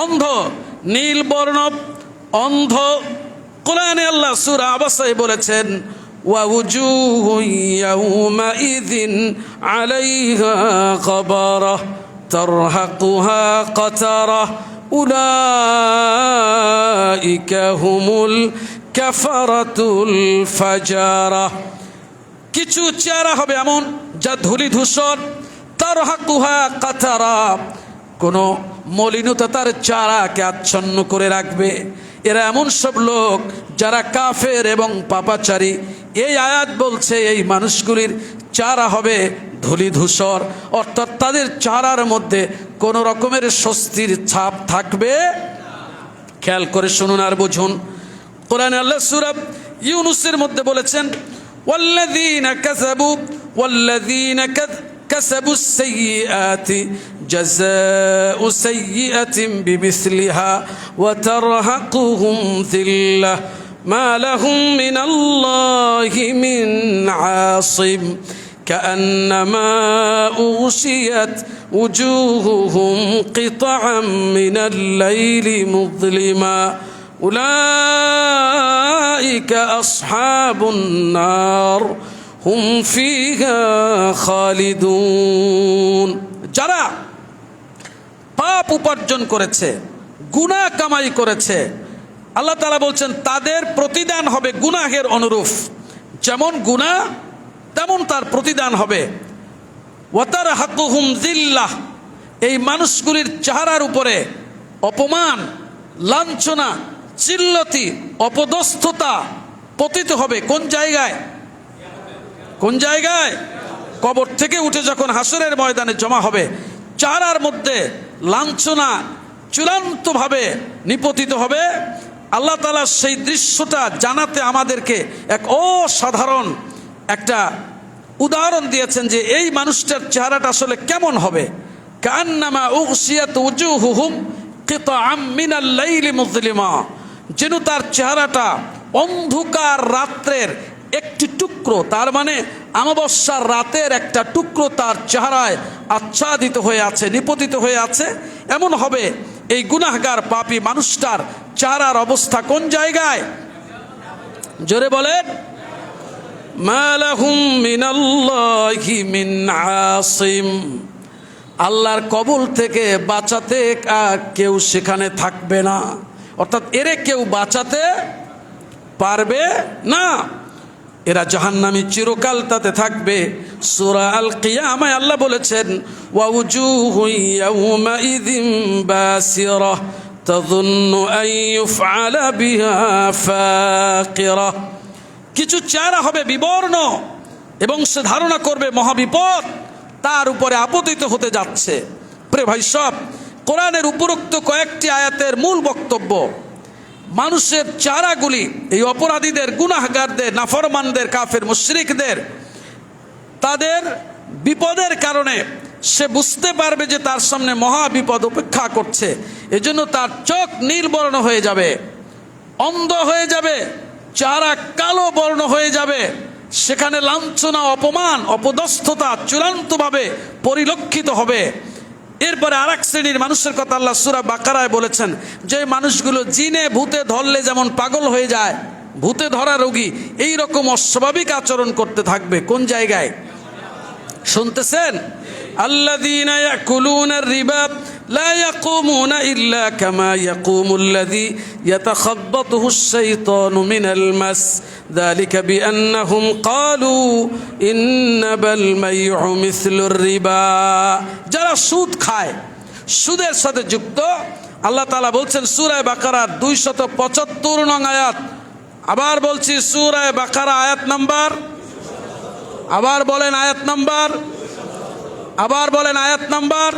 অন্ধ। নীল বর্ণ, অন্ধ। কোরআনে আল্লাহ সূরা আবাসায় বলেছেন ووجوه يومئذ عليها غبرة ترهقها قترة أولئك هم الكفرة الفجرة। কিছু চেহারা হবে এমন যা ধূলি ধূসর, তারহাকুহা কাতারা, কোনো মলিনতা তার চেহারাকে আচ্ছন্ন করে রাখবে। এরা এমন সব লোক যারা কাফের এবং পাপাচারী। এই আয়াত বলছে এই মানুষগুলির চেহারা হবে ধূলি ধূসর, অর্থাৎ তাদের চেহারার মধ্যে কোনো রকমের স্বস্তির ছাপ থাকবে। খেয়াল করে শুনুন আর বুঝুন। কোরআনে আল্লাহ সূরা ইউনূসের মধ্যে বলেছেন ওয়াল্লাযীনা কাসাবুস সাইয়্যাতি জাযাউ সাইয়্যাতিন বিমিসলিহা ওয়া তারহাকুহুম যিল্লাহ মা লাহুম মিনাল্লাহি মিন আসিম কাআন্নামা উশিয়াত উজুহুহুম কিতাআম মিনাল লাইলি মুযলিমা উলাইকা আসহাবুন নার হুম ফিহা খালিদুন। যারা পাপ উপার্জন করেছে, গুনাহ কামাই করেছে, আল্লাহ তাআলা বলছেন তাদের প্রতিদান হবে গুনাহের অনুরূপ। যেমন গুনাহ তেমন তার প্রতিদান হবে। ওয়াতারহাকুহুম যিল্লাহ, এই মানুষগুলির চেহারার উপরে অপমান, লাঞ্ছনা, চিল্লতি, অপদস্থতা পতিত হবে। কোন জায়গায়? কোন জায়গায়? কবর থেকে উঠে যখন হাসরের ময়দানে জমা হবে, চেহারার মধ্যে লাঞ্ছনা চূড়ান্তভাবে নিপতিত হবে। আল্লাহ তাআলা সেই দৃশ্যটা জানাতে আমাদেরকে এক অসাধারণ একটা উদাহরণ দিয়েছেন যে এই মানুষটার চেহারাটা আসলে কেমন হবে। কান্নামা উগশিয়াত উজুহুহুম কিতাআম মিনাল লাইলি মুযলিমা, যেন তার চেহারাটা অন্ধকার রাত্রের একটি টুকরো, তার মানে অমাবস্যার রাতের একটা টুকরো তার চেহারায় আচ্ছাদিত হয়ে আছে, নিপতিত হয়ে আছে। এমন হবে এই গুনাহগার পাপী মানুষটার চেহারার অবস্থা। কোন জায়গায়? জোরে বলেন। মা লাহুম মিনাল্লাহি মিন আসিম, আল্লাহর কবল থেকে বাঁচাতে কেউ সেখানে থাকবে না, অর্থাৎ এরে কেউ বাঁচাতে পারবে না। এরা জাহান্নামী চিরকাল তাতে থাকবে। সূরা আল কিয়ামায় আল্লাহ বলেছেন ওয়াউজুহু ইয়াউমাইযিন বাসিরা তাযুন্নু আন ইউফআলা বিহা ফাকিরা। কিছু চেহারা হবে বিবর্ণ এবং সে ধারণা করবে মহাবিপদ তার উপরে আপতিত হতে যাচ্ছে। প্রিয় ভাই সব, কোরআনের উপরোক্ত কয়েকটি আয়াতের মূল বক্তব্য মানুষের চেহারাগুলি এই অপরাধীদের, গুনাহগারদের, নাফরমানদের, কাফের মুশরিকদের, তাদের বিপদের কারণে সে বুঝতে পারবে যে তার সামনে মহা বিপদ অপেক্ষা করছে। এজন্য তার চোখ নীলবর্ণ হয়ে যাবে, অন্ধ হয়ে যাবে, চেহারা কালো বর্ণ হয়ে যাবে। সেখানে লাঞ্ছনা, অপমান, অপদস্থতা চূড়ান্তভাবে পরিলক্ষিত হবে। এরপরে আরেক শ্রেণীর মানুষের কথা আল্লাহ সূরা বাকারায় বলেছেন, যে মানুষগুলো জিনে ভূতে ধরলে যেমন পাগল হয়ে যায়, ভূতে ধরা রোগী, এই রকম অস্বাভাবিক আচরণ করতে থাকবে। কোন জায়গায়? শুনতেছেন? আল্লাযীনা ইয়াকুলুনার রিবা লা ইয়াকুমুনা ইল্লা কামা ইয়াকুমুল্লাযী ইয়াতাখাব্বাতুহুশ শাইতানু মিনাল মাস যালিকা বিআন্নাহুম ক্বালু ইন্নামাল মাইউ মিসলুর রিবা। যারা সুদ খায়, সুদের সাথে যুক্ত, আল্লাহ তাআলা বলছেন সূরা বাকারার 275 নং আয়াত। আবার বলছি সূরা বাকারা আয়াত নাম্বার, আবার বলেন আয়াত নাম্বার, আবার বলেন আয়াত নাম্বার।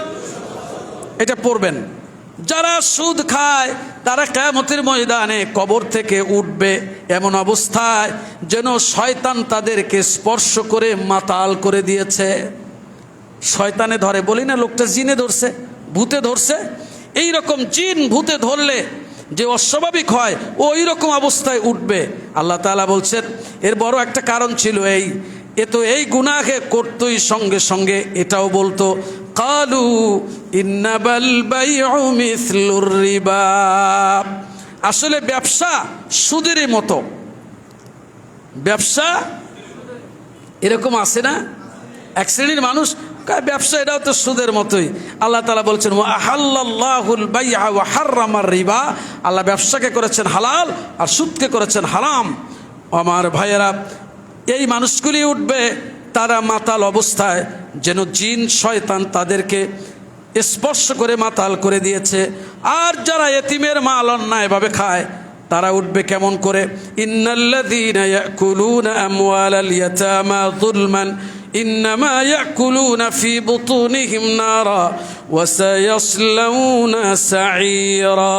এটা পড়বেন। যারা সুদ খায় তারা কিয়ামতের ময়দানে কবর থেকে উঠবে এমন অবস্থায় যেন শয়তান তাদেরকে স্পর্শ করে মাতাল করে দিয়েছে। শয়তানে ধরে, বলি না লোকটা জিনে ধরছে, ভূতে ধরছে। এই রকম জিন ভূতে ধরলে যে অস্বাভাবিক হয় ওই রকম অবস্থায় উঠবে। আল্লাহ তাআলা বলছেন এর বড় একটা কারণ ছিল এই, এ তো এই গুনাহে করতোই, সঙ্গে সঙ্গে এটাও বলতো ক্বালু ইন্নামাল বাইউ মিসলুর রিবা। আসলে ব্যবসা সুদেরই মতো। ব্যবসা এরকম আছে না, এক শ্রেণীর মানুষ ব্যবসা এটাও তো সুদের মতোই। আল্লাহ তাআলা বলছেন ওয়া আহাল্লাল্লাহুল বাইআ ওয়া হাররামার রিবা, আল্লাহ ব্যবসাকে করেছেন হালাল আর সুদকে করেছেন হারাম। আমার ভাইয়েরা, এই মানুষগুলি উঠবে তারা মাতাল অবস্থায়, যেন জিন শয়তান তাদেরকে স্পর্শ করে মাতাল করে দিয়েছে। আর যারা এতিমের মাল অন্যায়ভাবে খায় তারা উঠবে কেমন করে? ইন্নাল্লাযীনা ইয়াকুলুনা আমওয়ালাল ইয়াতামা যুলমান ইন্নামা ইয়াকুলুনা ফি বুতুনিহিম নারা ওয়া সায়াসলাউনা সাঈরা।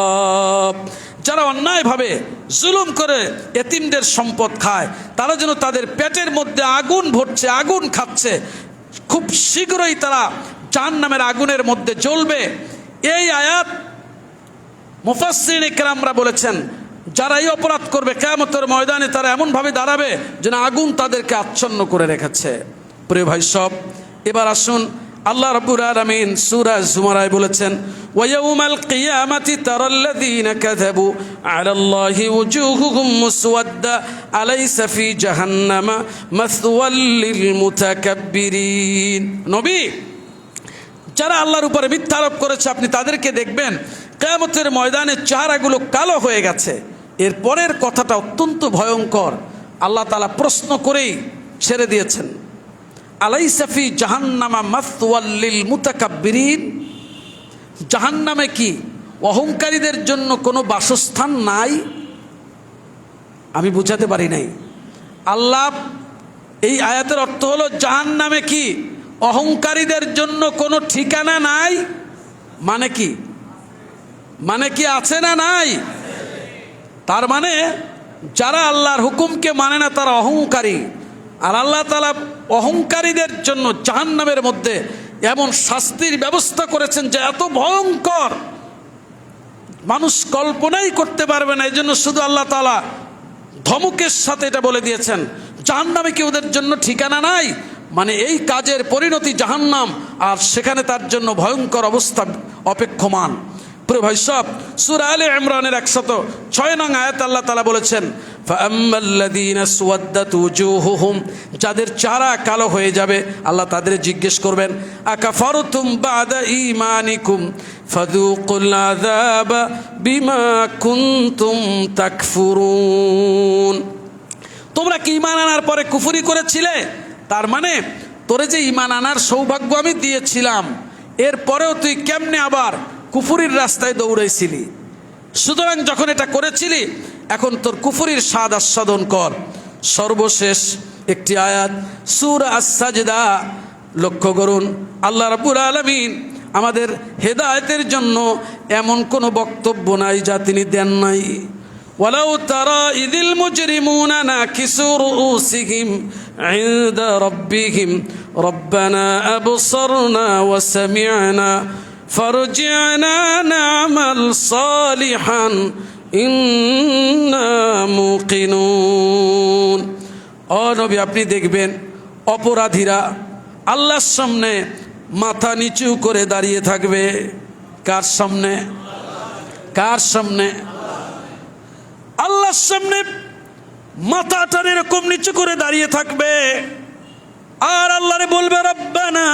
যারা অন্যায়ভাবে জুলুম করে এতিমদের সম্পদ খায় তারা যেন তাদের পেটের মধ্যে আগুন ভরছে, আগুন খাচ্ছে, খুব শীঘ্রই তারা জাহান্নামের আগুনের মধ্যে জ্বলবে। এই আয়াত মুফাসসিরিন ইকরামরা বলেছেন যারা এই অপরাধ করবে কিয়ামতের ময়দানে তারা এমনভাবে দাঁড়াবে যেন আগুন তাদেরকে আচ্ছন্ন করে রেখেছে। প্রিয় ভাই সব, এবার আসুন আল্লাহ রাব্বুল আলামিন সূরা জুমারায় বলেছেন ওয়া ইয়াউমাল কিয়ামাতি তারাল্লাযীনা কাযাবু আলাল্লাহি ওয়ুজুহুহুম মুসওয়াদ্দা আলাইসা ফি জাহান্নামা মাসওয়াল লিল মুতাকাব্বিরিন। নবী, যারা আল্লাহর উপরে মিথ্যা আরোপ করেছে আপনি তাদেরকে দেখবেন কিয়ামতের ময়দানে চেহারাগুলো কালো হয়ে গেছে। এর পরের কথাটা অত্যন্ত ভয়ঙ্কর। আল্লাহ তাআলা প্রশ্ন করেই ছেড়ে দিয়েছেন, আলাইসা ফি জাহান্নামা মাসওয়াল লিল মুতাকাব্বিরিন। জাহান্নামে কি অহংকারীদের জন্য কোনো বাসস্থান নাই? আমি বুঝাতে পারি নাই। আল্লাহ এই আয়াতের অর্থ হলো জাহান্নামে কি অহংকারীদের জন্য কোনো ঠিকানা নাই? মানে কি? মানে কি আছে না নাই? তার মানে যারা আল্লাহর হুকুমকে মানে না তারা অহংকারী। আর আল্লাহ তাআলা অহংকারীদের জন্য জাহান্নামের মধ্যে এমন শাস্তির ব্যবস্থা করেছেন যে এত ভয়ঙ্কর মানুষ কল্পনাই করতে পারবে না। এই জন্য শুধু আল্লাহ তাআলা ধমকের সাথে এটা বলে দিয়েছেন জাহান্নামে কি ওদের জন্য ঠিকানা নাই, মানে এই কাজের পরিণতি জাহান্নাম, আর সেখানে তার জন্য ভয়ঙ্কর অবস্থা অপেক্ষমান। প্রিয় ভাই সব, সূরা আলে ইমরানের 106 নং আয়াত আল্লাহ তাআলা বলেছেন ফাআম্মাল্লাযীনা সুওয়াদ্দাত ওয়ুজুহুহুম, যাদের চেহারা কালো হয়ে যাবে আল্লাহ তাদের জিজ্ঞেস করবেন আকাফারতুম বাদা ঈমানিকুম ফাযুকুল আযাবা বিমা কুনতুম তাকফুরুন। তোমরা কি ঈমান আনার পরে কুফরি করেছিলে? তার মানে তোরে যে ঈমান আনার সৌভাগ্য আমি দিয়েছিলাম এরপরেও তুই কেমনে আবার কুফরির রাস্তায় দৌড়াইছিলি। সুতরাং যখন এটা করেছিলি এখন তোর কুফরির স্বাদ আস্বাদন কর। সর্বশেষ একটি আয়াত সূরা আস-সাজদা লক্ষ্য করুন। আল্লাহ রাব্বুল আলামিন আমাদের হেদায়েতের জন্য এমন কোনো বক্তব্য নাই যা তিনি দেন নাই। ওয়ালাউ তারা ইযিল মুজরিমুনা নাকিসু রুউসিহিম ইনদা রাব্বিহিম রব্বানা আবসারনা ওয়া সামি'না ফারজি'না না'মাল সালিহান ইন্না মুকিনুন। ও নবী, আপনি দেখবেন অপরাধীরা আল্লাহর সামনে মাথা নিচু করে দাঁড়িয়ে থাকবে। কার সামনে? কার সামনে? আল্লাহর সামনে মাথাটা এরকম নিচু করে দাঁড়িয়ে থাকবে আর আল্লাহরে বলবে রব্বানা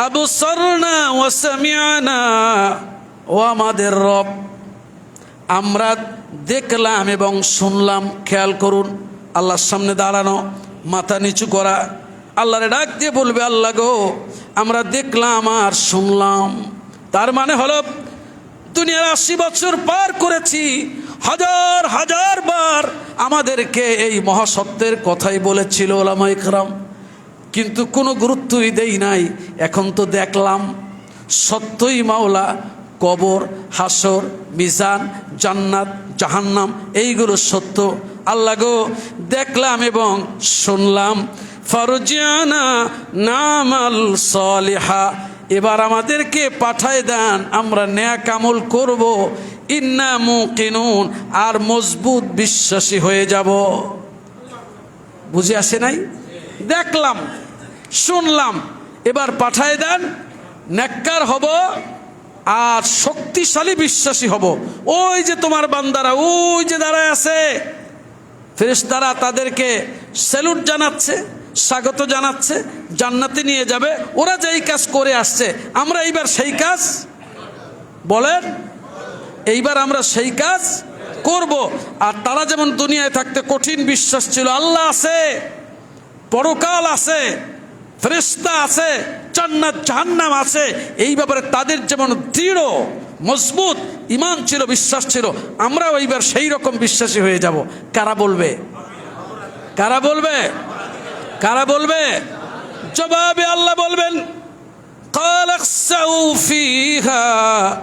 আবসারনা ওয়া সামি'না, ও আমাদের রব আমরা দেখলাম এবং শুনলাম। খেয়াল করুন, আল্লাহর সামনে দাঁড়ানো, মাথা নিচু করা, আল্লাহরে ডাক দিয়ে বলবে আল্লাহ গো আমরা দেখলাম আর শুনলাম। তার মানে হলো দুনিয়ার 80 বছর পার করেছি, হাজার হাজার বার আমাদেরকে এই মহাসত্যের কথাই বলেছিল ওলামায়ে কেরাম, কিন্তু কোনো গুরুত্বই দেই নাই। এখন তো দেখলাম সত্যই মাওলা কবর, হাসর, মিজান, জান্নাত, জাহান্নাম এইগুলো সত্য। আল্লাহ গো দেখলাম এবং শুনলাম, ফারজি'না না'মাল সালিহা, এবার আমাদেরকে পাঠায় দেন, আমরা নেক আমল করব, ইন্না মুকিনুন, আর মজবুত বিশ্বাসী হয়ে যাব। বুঝে আসে নাই? দেখলাম শুনলাম, এবার পাঠায় দেন নেককার হব আর শক্তিশালী বিশ্বাসী হব। ওই যে তোমার বান্দারা ওই যে দাঁড়ায় আছে, ফেরেশতারা তাদেরকে স্যালুট জানাচ্ছে, স্বাগত জানাচ্ছে, জান্নাতে নিয়ে যাবে। ওরা যেই কাজ করে আসছে আমরা এইবার সেই কাজ, বলেন এইবার আমরা সেই কাজ করব। আর তারা যেমন দুনিয়ায় থাকতে কঠিন বিশ্বাস ছিল আল্লাহ আছে, পরকাল আছে, ফেরেশতা আছে, জান্নাত জাহান্নাম আছে, এই ব্যাপারে তাদের যেমন দৃঢ় মজবুত ঈমান ছিল, বিশ্বাস ছিল, আমরাও এইবার সেই রকম বিশ্বাসী হয়ে যাব। কারা বলবে? কারা বলবে? কারা বলবে? জবাবে আল্লাহ বলবেন قال اخسأوا فيها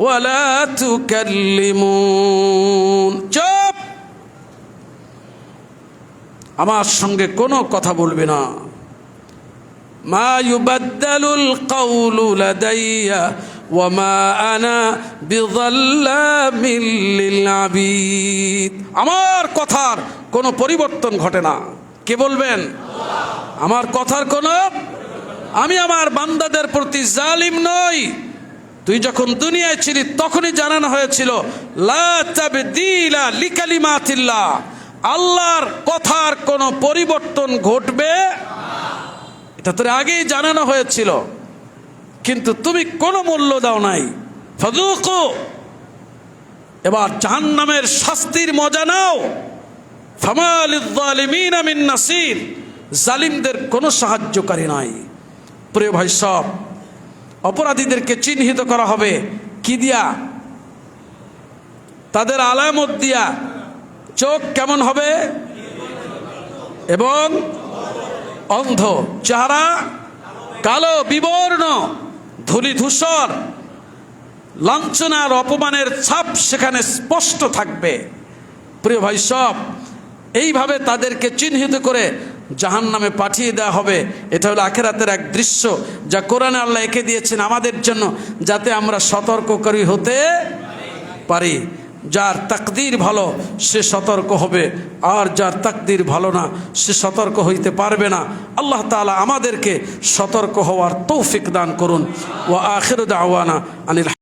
ولا تكلمون। চুপ, আমার সঙ্গে কোনো কথা বলবে না। মা ইউবাদদালুল কাউলু লাদাইয়া ওয়া মা আনা বিযাল্লামিল লিল আবিদ। আমার কথার কোনো পরিবর্তন ঘটে না। কে বলবেন? আমার কথার কোনো, আমি আমার বান্দাদের প্রতি জালিম নই। তুই যখন দুনিয়ায় ছিলি তখনই জানানো হয়েছিল লা তাবদীলা লিকালিমাতিল্লাহ, আল্লাহর কথার কোনো পরিবর্তন ঘটবে, এটা তোর আগেই জানানো হয়েছিল, কিন্তু তুমি কোনো মূল্য দাও নাই। ফাযুকু, এবার জাহান্নামের শাস্তির মজা নাও। ফামা লিয-যালিমিনা মিন নাসির, জালিমদের কোনো সাহায্যকারী নাই। প্রিয় ভাই সব, অপরাধীদেরকে চিহ্নিত করা হবে কি দিয়া? তাদের আলামত দিয়া। চোখ কেমন হবে? এবং অন্ধ, চেহারা কালো বিবর্ণ, ধূলি ধূসর, লাঞ্ছনার অপমানের ছাপ সেখানে স্পষ্ট থাকবে। প্রিয় ভাই সব, এইভাবে তাদেরকে চিহ্নিত করে জাহান্নামে পাঠিয়ে দেওয়া হবে। এটা হলো আখিরাতের এক দৃশ্য যা কোরআনে আল্লাহ এঁকে দিয়েছেন আমাদের জন্য, যাতে আমরা সতর্ককারী হতে পারি। যার তাকদীর ভালো সে সতর্ক হবে, আর যার তাকদীর ভালো না সে সতর্ক হইতে পারবে না। আল্লাহ তাআলা আমাদেরকে সতর্ক হওয়ার তৌফিক দান করুন। ওয়া আখিরু দাওয়ানা আনিল